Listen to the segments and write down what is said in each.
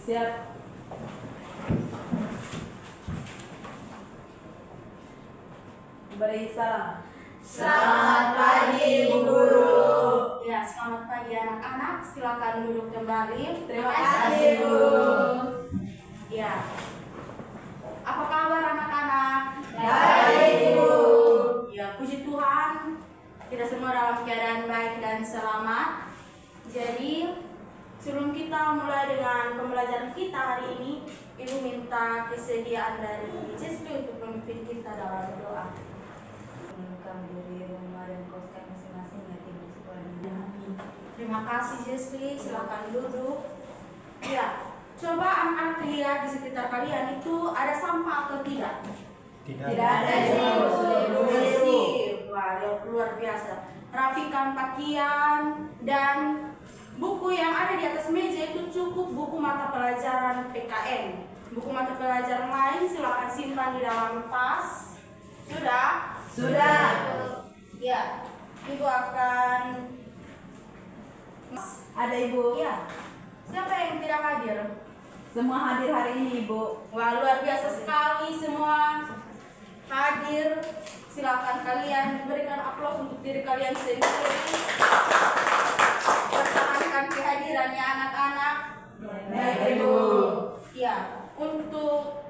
Siap. Beri salam. Selamat pagi, Bu Guru. Ya, selamat pagi anak-anak. Silakan duduk kembali. Terima kasih, Bu. Ya. Apa kabar anak-anak? Baik, Bu. Ya, puji Tuhan. Kita semua dalam keadaan baik dan selamat. Jadi, sebelum kita mulai dengan pembelajaran kita hari ini, Ibu minta kesediaan dari Jesli untuk memimpin kita dalam doa. Kami dari rumah dan koskat masing-masing yatim di sekolah ini. Terima kasih Jesli, silakan duduk. Ya, coba anak-anak lihat di sekitar kalian itu ada sampah atau tidak? Tidak ada, Bu. Bersih, wah luar biasa. Rapikan pakaian dan buku yang ada di atas meja itu cukup buku mata pelajaran PKN. Buku mata pelajaran lain silakan simpan di dalam tas. Sudah? Sudah. Ya, Ibu akan. Ada Ibu. Ya. Siapa yang tidak hadir? Semua hadir hari ini Ibu. Wah, luar biasa sekali semua hadir. Silakan kalian berikan aplaus untuk diri kalian sendiri. Pertahankan kehadirannya anak-anak. Baik, Ibu. Ya, untuk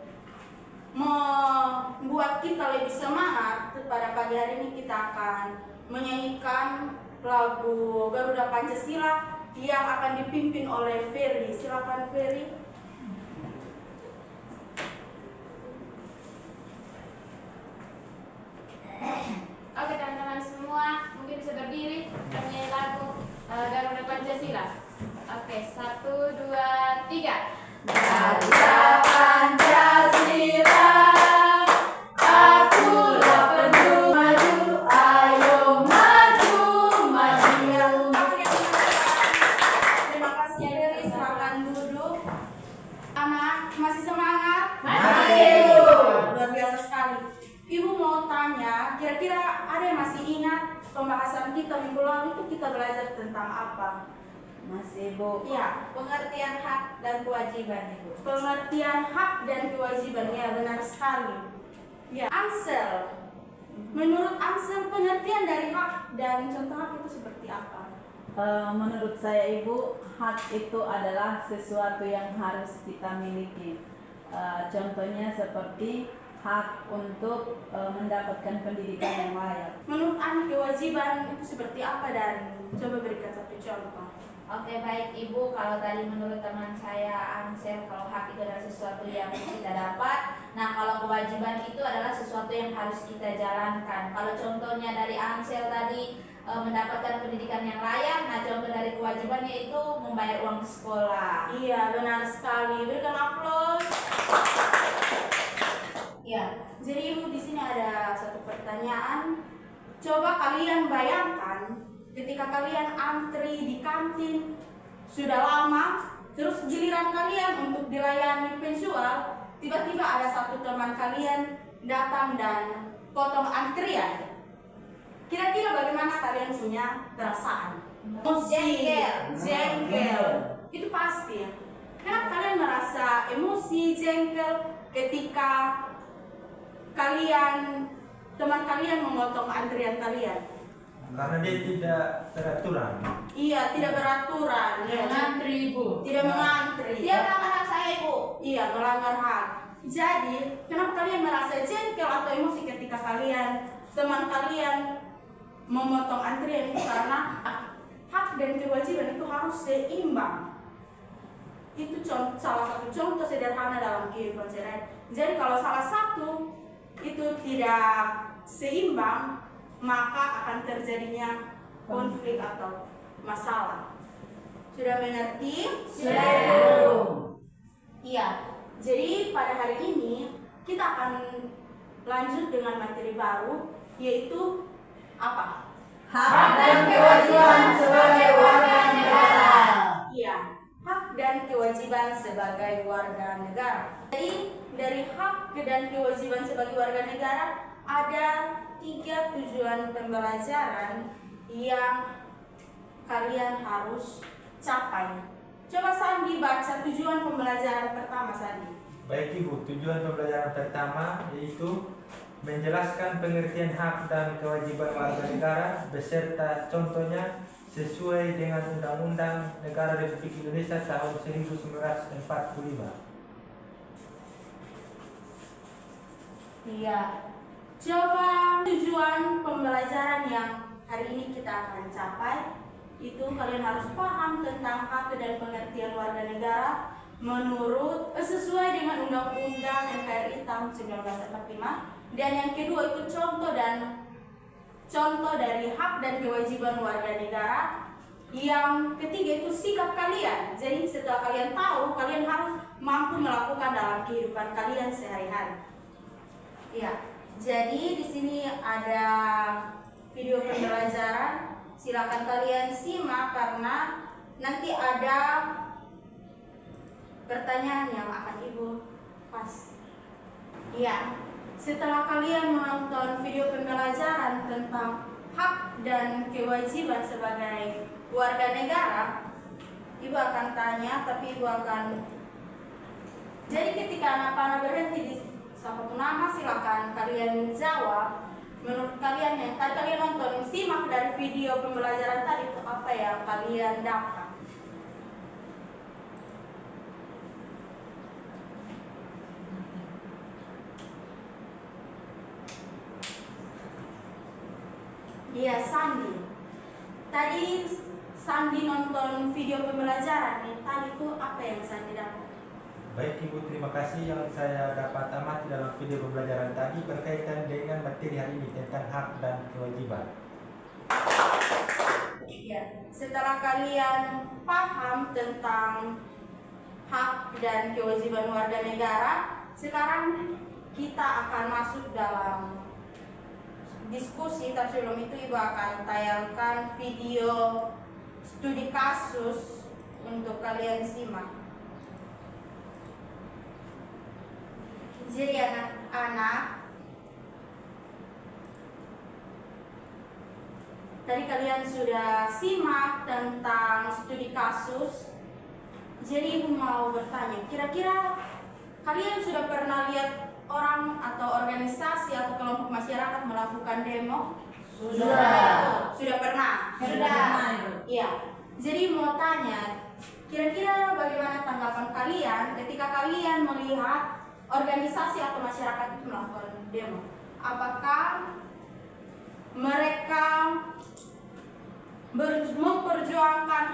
membuat kita lebih semangat pada pagi hari ini kita akan menyanyikan lagu Garuda Pancasila yang akan dipimpin oleh Ferry. Silakan Ferry. Oke teman-teman semua, mungkin bisa berdiri dan menyanyi lagu Garuda Pancasila. Oke, 1, 2, 3. Garuda Pancasila, akulah penuh maju, ayo maju, maju. Terima kasih Ferry. Silakan duduk. Anak masih semangat? Masih, Bu. Luar biasa sekali. Ibu mau tanya, kira-kira ada yang masih ingat pembahasan kita minggu lalu itu kita belajar tentang apa? Masih Ibu. Ya, Pengertian hak dan kewajiban Ibu. pengertian hak dan kewajiban. Ya, benar sekali. Ya, Ansel. Menurut Ansel, pengertian dari hak dan contoh hak itu seperti apa? Menurut saya Ibu, hak itu adalah sesuatu yang harus kita miliki. Contohnya seperti hak untuk mendapatkan pendidikan yang layak. Menurut Anda kewajiban itu seperti apa dan coba berikan satu contoh. Oke baik Ibu, kalau tadi menurut teman saya Ansel, kalau hak itu adalah sesuatu yang kita dapat. Nah kalau kewajiban itu adalah sesuatu yang harus kita jalankan. Kalau contohnya dari Ansel tadi mendapatkan pendidikan yang layak, nah contoh dari kewajibannya itu membayar uang sekolah. Iya, benar sekali. Berikan aplaus. Ya, jadi Ibu di sini ada satu pertanyaan. Coba kalian bayangkan ketika kalian antri di kantin sudah lama, terus giliran kalian untuk dilayani penjual, tiba-tiba ada satu teman kalian datang dan potong antrian. Kira-kira bagaimana kalian punya perasaan? Jengkel. Itu pasti. Kenapa kalian merasa emosi, jengkel ketika teman kalian memotong antrian kalian? Karena dia tidak teraturan. Iya, tidak beraturan. Ya. Mengantri Ibu. Tidak mengantri. Dia melanggar hak saya Ibu. Iya, melanggar hak. Jadi, kenapa kalian merasa jengkel atau emosi ketika teman kalian memotong antrian itu? Karena hak dan kewajiban itu harus seimbang. Itu salah satu contoh sederhana dalam kehidupan sehari-hari. Jadi kalau salah satu itu tidak seimbang, maka akan terjadinya konflik atau masalah. Sudah mengerti? Sudah. Iya. Jadi pada hari ini kita akan lanjut dengan materi baru, yaitu apa? Hak dan kewajiban sebagai warga negara. Iya, hak dan kewajiban sebagai warga negara. Jadi dari hak dan kewajiban sebagai warga negara ada 3 tujuan pembelajaran yang kalian harus capai. Coba Sandi baca tujuan pembelajaran pertama Sandi. Baik Ibu, tujuan pembelajaran pertama yaitu menjelaskan pengertian hak dan kewajiban warga negara beserta contohnya sesuai dengan Undang-Undang Negara Republik Indonesia tahun 1945. Iya. Coba tujuan pembelajaran yang hari ini kita akan capai itu kalian harus paham tentang hak dan pengertian warga negara menurut sesuai dengan Undang-Undang NKRI tahun 1945, dan yang kedua itu contoh dari hak dan kewajiban warga negara. Yang ketiga itu sikap kalian. Jadi setelah kalian tahu, kalian harus mampu melakukan dalam kehidupan kalian sehari-hari. Ya, jadi di sini ada video pembelajaran. Silakan kalian simak karena nanti ada pertanyaan yang akan Ibu pas. Iya, setelah kalian menonton video pembelajaran tentang hak dan kewajiban sebagai warga negara, Ibu akan tanya, tapi Ibu akan jadi ketika anak-anak berhenti di suatu nama, silakan kalian jawab. Menurut kalian yang tadi kalian nonton, simak dari video pembelajaran tadi itu apa yang kalian dapat? Iya, Sandi. Tadi Sandi nonton video pembelajaran nih. Tadi itu apa yang Sandi dapat? Baik Ibu, terima kasih. Yang saya dapat amati dalam video pembelajaran tadi berkaitan dengan materi hari ini tentang hak dan kewajiban. Ya, setelah kalian paham tentang hak dan kewajiban warga negara, sekarang kita akan masuk dalam diskusi. Tapi sebelum itu Ibu akan tayangkan video studi kasus untuk kalian simak. Jadi anak-anak, tadi kalian sudah simak tentang studi kasus. Jadi Ibu mau bertanya, kira-kira kalian sudah pernah lihat orang atau organisasi atau kelompok masyarakat melakukan demo? Sudah. Sudah pernah? Iya. Jadi mau tanya, kira-kira bagaimana tanggapan kalian ketika kalian melihat organisasi atau masyarakat itu melakukan demo? Apakah mereka memperjuangkan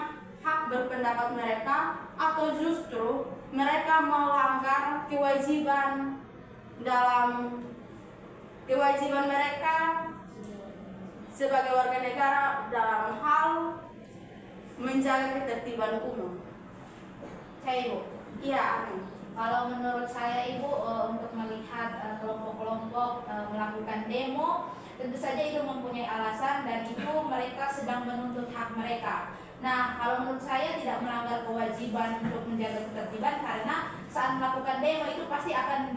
hak berpendapat mereka, atau justru mereka melanggar kewajiban mereka sebagai warga negara dalam hal menjaga ketertiban umum? Saya Ibu. Iya. Kalau menurut saya Ibu, untuk melihat kelompok-kelompok melakukan demo, tentu saja itu mempunyai alasan dan itu mereka sedang menuntut hak mereka. Nah, kalau menurut saya tidak melanggar kewajiban untuk menjaga ketertiban, karena saat melakukan demo itu pasti akan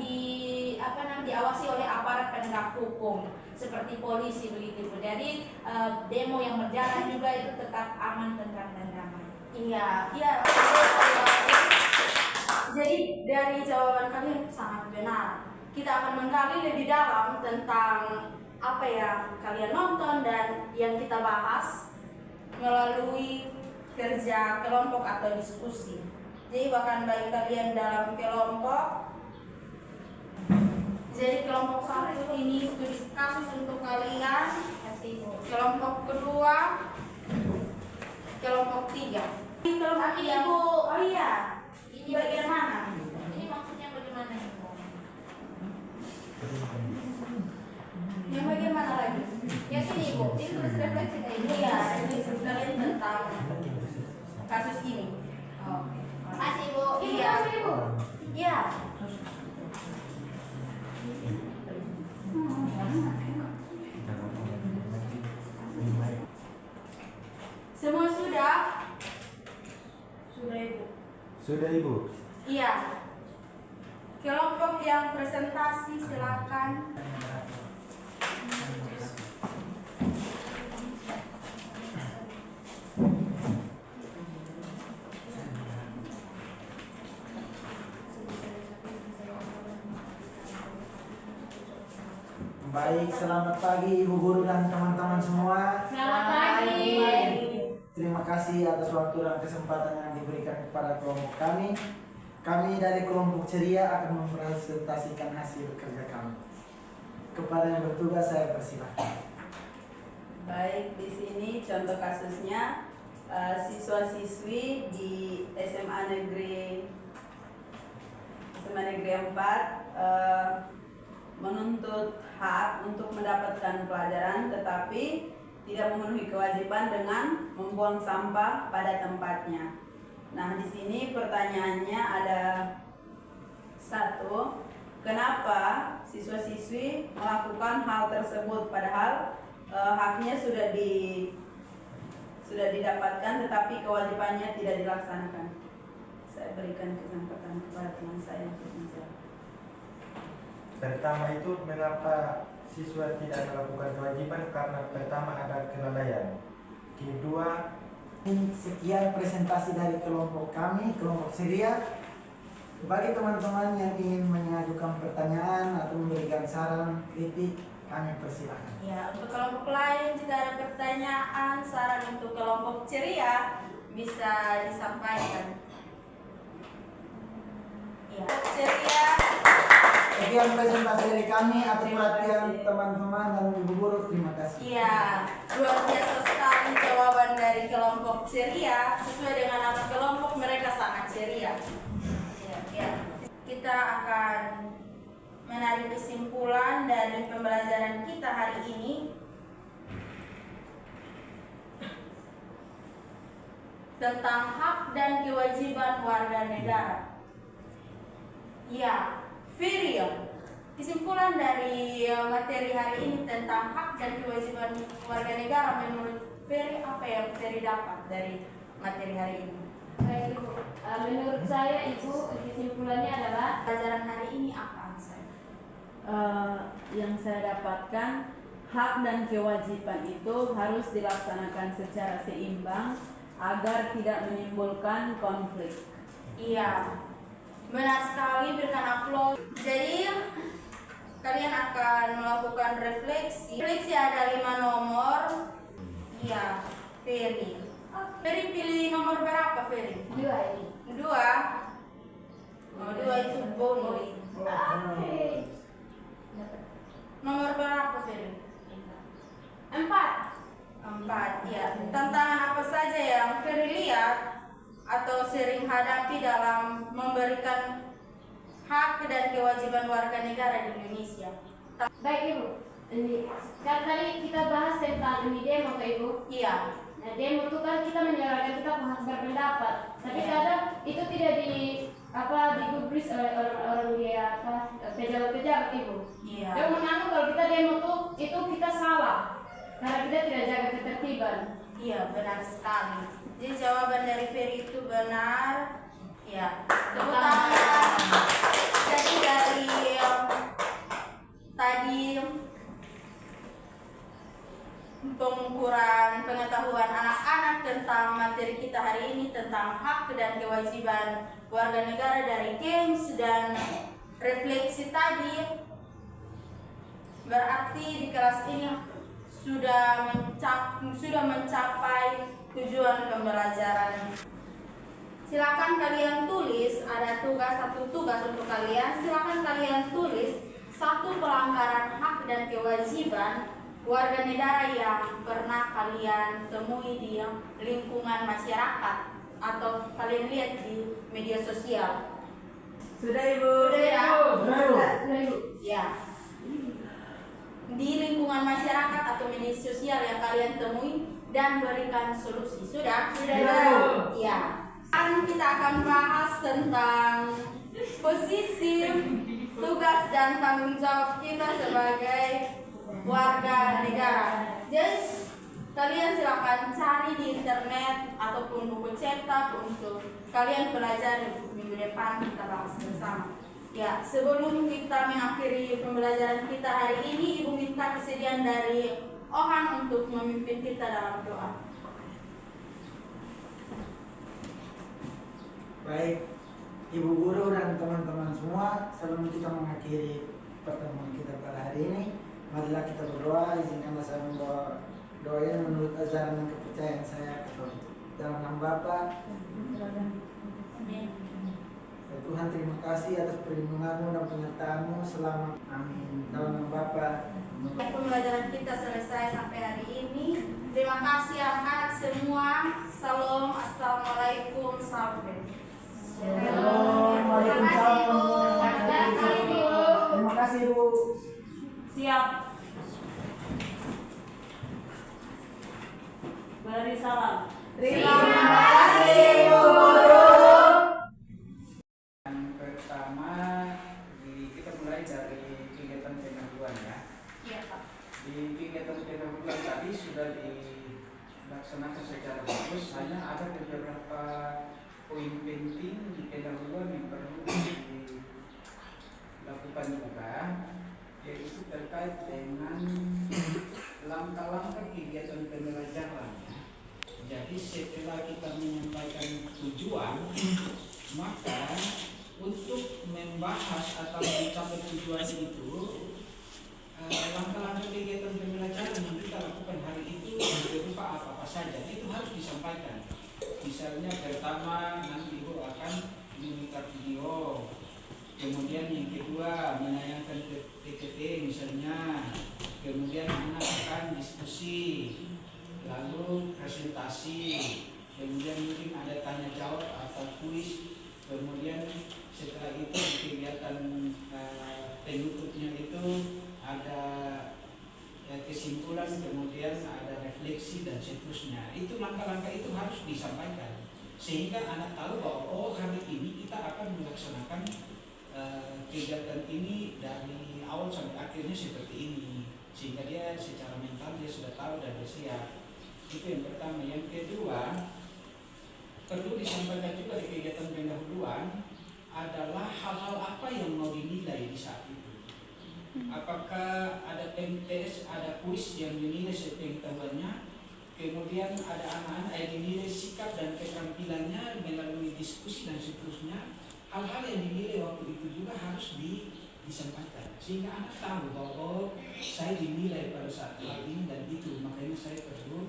diawasi oleh aparat penegak hukum seperti polisi begitu. Jadi demo yang berjalan juga itu tetap aman, tentram dan damai. Iya. Jadi dari jawaban kalian sangat benar. Kita akan menggali lebih dalam tentang apa yang kalian nonton dan yang kita bahas melalui kerja kelompok atau diskusi. Jadi bahkan bagi kalian dalam kelompok, jadi kelompok satu ini studi kasus untuk kalian, kelompok kedua, kelompok tiga. Kelompok yang oh iya, ini bagian mana? Ini maksudnya bagaimana Ibu? Yang bagian mana lagi? Ya sini Ibu, ini tulis refleksi kayak ini. Iya, ini kalian tentang kasus ini. Oke. Makasih Ibu. Iya. Iya. Semua sudah? Sudah Ibu. Sudah Ibu. Iya. Kelompok yang presentasi silakan. Baik, selamat pagi Ibu Guru dan teman-teman semua. Selamat pagi. Terima kasih atas waktu dan kesempatan yang diberikan kepada kelompok kami. Kami dari kelompok ceria akan mempresentasikan hasil kerja kami. Kepada yang bertugas saya persilahkan. Baik, di sini contoh kasusnya siswa-siswi di SMA Negeri 4 menuntut hak untuk mendapatkan pelajaran tetapi tidak memenuhi kewajiban dengan membuang sampah pada tempatnya. Nah, di sini pertanyaannya ada satu, kenapa siswa-siswi melakukan hal tersebut padahal haknya sudah didapatkan tetapi kewajibannya tidak dilaksanakan. Saya berikan kesempatan kepada teman saya untuk menjawab. Pertama itu mengapa siswa tidak melakukan kewajiban, karena pertama ada kelalaian. Kedua, Sekian presentasi dari kelompok kami, kelompok ceria. Bagi teman-teman yang ingin mengajukan pertanyaan atau memberikan saran, kritik, kami persilahkan. Ya, untuk kelompok lain jika ada pertanyaan, saran untuk kelompok ceria bisa disampaikan. Ya, ceria. Sekian presentasi dari kami atas perhatian teman-teman dan Ibu Guru. Terima kasih. Iya, luar biasa sekali jawaban dari kelompok ceria. Sesuai dengan nama kelompok, mereka sangat ceria. Ya. Kita akan menarik kesimpulan dari pembelajaran kita hari ini. Tentang hak dan kewajiban warga negara. Ya, Firion. Kesimpulan dari materi hari ini tentang hak dan kewajiban warga negara menurut Ferry, apa yang Ferry dapat dari materi hari ini? Baik Ibu, menurut saya Ibu kesimpulannya adalah Pelajaran hari ini apa saya? Yang saya dapatkan, hak dan kewajiban itu harus dilaksanakan secara seimbang agar tidak menimbulkan konflik. Iya, benar sekali, berikan aplaus. Jadi kalian akan melakukan refleksi. Refleksi ada 5 nomor. Iya, Ferry. Ferry pilih nomor berapa Ferry? 2 ini. 2. Oh, 2 itu bonus. Nomor berapa Ferry? 4, ya. Tantangan apa saja yang Ferry lihat atau sering hadapi dalam memberikan hak dan kewajiban warga negara di Indonesia? Baik Ibu, ini kan tadi kita bahas tentang ini demo ke Ibu. Iya. Nah demo itu kan kita menyuarakan kita hak berpendapat, tapi kadang itu tidak digubris oleh orang-orang dia pejabat-pejabat Ibu. Iya. Yang menganggap kalau kita demo tuh itu kita salah karena kita tidak jaga ketertiban. Iya, benar sekali. Jadi jawaban dari Ferry itu benar. Ya, tepuk tangan. Jadi dari tadi pengukuran pengetahuan anak-anak tentang materi kita hari ini tentang hak dan kewajiban warga negara dari games dan refleksi tadi, berarti di kelas ini sudah mencapai tujuan pembelajaran. Silakan kalian tulis, ada satu tugas untuk kalian. Silakan kalian tulis 1 pelanggaran hak dan kewajiban warga negara yang pernah kalian temui di lingkungan masyarakat atau kalian lihat di media sosial. Sudah Ibu? Sudah ya? Sudah Ibu. Ya. Di lingkungan masyarakat atau media sosial yang kalian temui dan berikan solusi. Sudah? Sudah. Ya. Sekarang kita akan bahas tentang posisi, tugas dan tanggung jawab kita sebagai warga negara. Jadi kalian silakan cari di internet ataupun buku cetak untuk kalian pelajari. Minggu depan kita bahas bersama. Ya, sebelum kita mengakhiri pembelajaran kita hari ini, Ibu minta kesediaan dari Ohan untuk memimpin kita dalam doa. Baik, Ibu Guru dan teman-teman semua, sebelum kita mengakhiri pertemuan kita pada hari ini, Marilah kita berdoa, izinkanlah saya membawa doa ini menurut ajaran dan kepercayaan saya Katolik. Dalam nama Bapa, Amin. ya Tuhan, terima kasih atas perlindungan-Mu dan penyertaan-Mu selama. Amin. Dalam nama Bapa. Pembelajaran kita selesai sampai hari ini. Terima kasih anak-anak semua. Salam, assalamualaikum, sampai. Shalom. Waalaikumsalam. Terima kasih Bu. Siap. Beri salam. Terima kasih, Bu Guru. Yang pertama, kita mulai dari kegiatan pendahuluan ya. Iya, Pak. Di kegiatan pendahuluan tadi sudah dilaksanakan secara bagus, hanya ada beberapa poin penting di pendahuluan yang perlu dilakukan juga, yaitu terkait dengan langkah-langkah kegiatan pembelajaran. Jadi setelah kita menyampaikan tujuan, maka untuk membahas atau mencapai tujuan itu, langkah-langkah kegiatan pembelajaran yang kita lakukan hari itu berupa apa saja, itu harus disampaikan. Misalnya pertama, nanti Ibu akan meminta video, kemudian yang kedua menayangkan PPT misalnya, kemudian anak akan diskusi, lalu presentasi, kemudian mungkin ada tanya jawab atau kuis, kemudian setelah itu kegiatan penutupnya itu ada kesimpulan, kemudian ada refleksi dan seterusnya. Itu langkah-langkah itu harus disampaikan sehingga anak tahu bahwa oh hari ini kita akan melaksanakan kegiatan ini dari awal sampai akhirnya seperti ini, sehingga dia secara mental dia sudah tahu dan dia siap. Itu yang pertama. Yang kedua, perlu disampaikan juga di kegiatan pendahuluan adalah hal-hal apa yang mau dinilai di saat itu. Apakah ada MTS, ada kuis yang dinilai sepengetahuannya, kemudian ada anak-anak yang dinilai sikap dan keterampilannya melalui diskusi dan seterusnya. Hal-hal yang dinilai waktu itu juga harus disampaikan sehingga anak tahu bahwa oh, saya dinilai pada saat ini dan itu, makanya saya perlu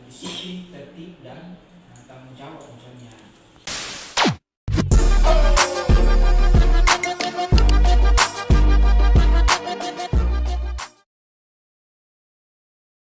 disiplin, tertib dan tanggung jawab misalnya.